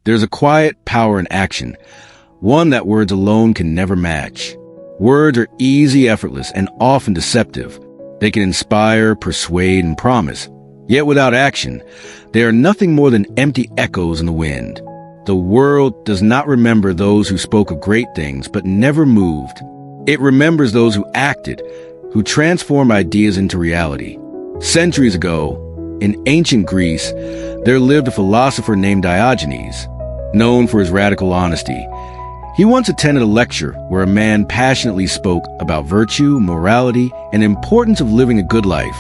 There's a quiet power in action, one that words alone can never match. Words are easy, effortless, and often deceptive. They can inspire, persuade, and promise. Yet without action, they are nothing more than empty echoes in the wind. The world does not remember those who spoke of great things but never moved. It remembers those who acted, who transformed ideas into reality. Centuries ago, in ancient Greece, there lived a philosopher named Diogenes, known for his radical honesty. He once attended a lecture where a man passionately spoke about virtue, morality, and the importance of living a good life.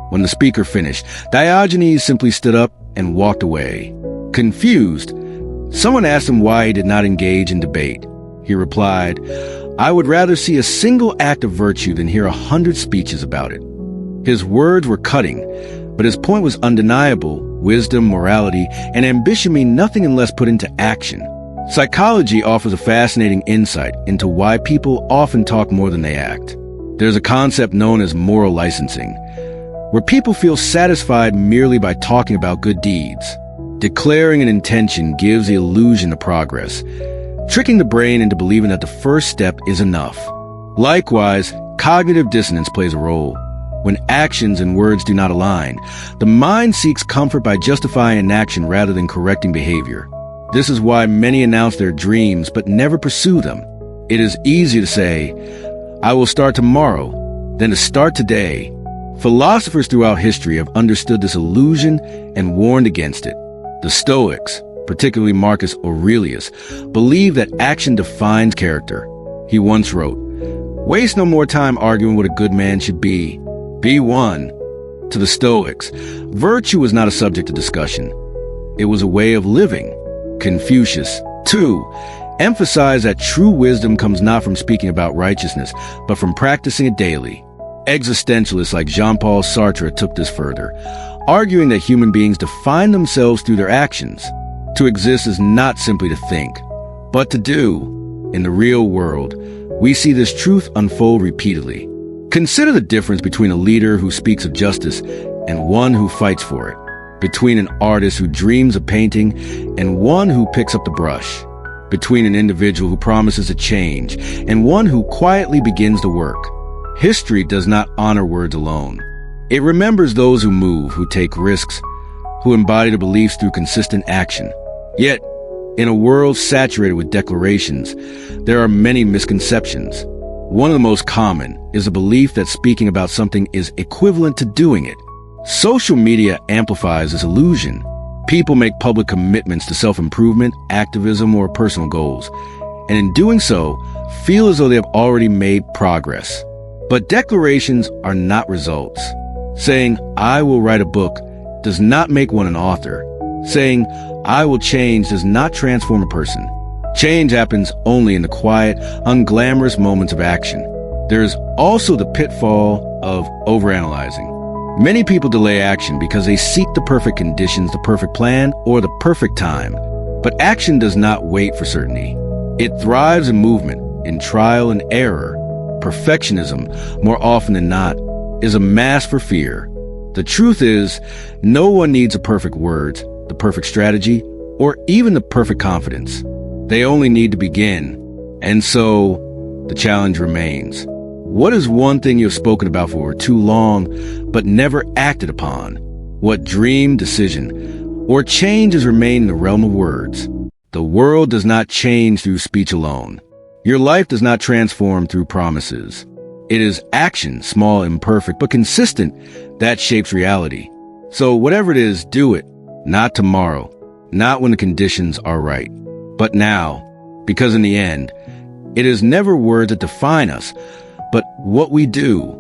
When the speaker finished, Diogenes simply stood up and walked away. Confused, someone asked him why he did not engage in debate. He replied, "I would rather see a single act of virtue than hear 100 speeches about it." His words were cutting, but his point was undeniable. Wisdom, morality, and ambition mean nothing unless put into action. Psychology offers a fascinating insight into why people often talk more than they act. There's a concept known as moral licensing, where people feel satisfied merely by talking about good deeds. Declaring an intention gives the illusion of progress, tricking the brain into believing that the first step is enough. Likewise, cognitive dissonance plays a role. When actions and words do not align, the mind seeks comfort by justifying an action rather than correcting behavior. This is why many announce their dreams but never pursue them. It is easy to say, "I will start tomorrow," than to start today. Philosophers throughout history have understood this illusion and warned against it. The Stoics, particularly Marcus Aurelius, believed that action defines character. He once wrote, "Waste no more time arguing what a good man should be. Be one." To the Stoics, virtue was not a subject of discussion. It was a way of living. Confucius, too, emphasized that true wisdom comes not from speaking about righteousness, but from practicing it daily. Existentialists like Jean-Paul Sartre took this further, arguing that human beings define themselves through their actions. To exist is not simply to think, but to do. In the real world, we see this truth unfold repeatedly. Consider the difference between a leader who speaks of justice and one who fights for it, between an artist who dreams of painting and one who picks up the brush, between an individual who promises a change and one who quietly begins the work. History does not honor words alone. It remembers those who move, who take risks, who embody their beliefs through consistent action. Yet, in a world saturated with declarations, there are many misconceptions. One of the most common is the belief that speaking about something is equivalent to doing it. Social media amplifies this illusion. People make public commitments to self-improvement, activism, or personal goals, and in doing so, feel as though they have already made progress. But declarations are not results. Saying, "I will write a book," does not make one an author. Saying, "I will change," does not transform a person. Change happens only in the quiet, unglamorous moments of action. There is also the pitfall of overanalyzing. Many people delay action because they seek the perfect conditions, the perfect plan, or the perfect time. But action does not wait for certainty. It thrives in movement, in trial and error. Perfectionism, more often than not, is a mask for fear. The truth is, no one needs a perfect words, the perfect strategy, or even the perfect confidence. They only need to begin. And so, the challenge remains. What is one thing you've spoken about for too long, but never acted upon? What dream, decision, or change has remained in the realm of words? The world does not change through speech alone. Your life does not transform through promises. It is action, small, imperfect, but consistent, that shapes reality. So whatever it is, do it. Not tomorrow, not when the conditions are right, but now. Because in the end, it is never words that define us, but what we do.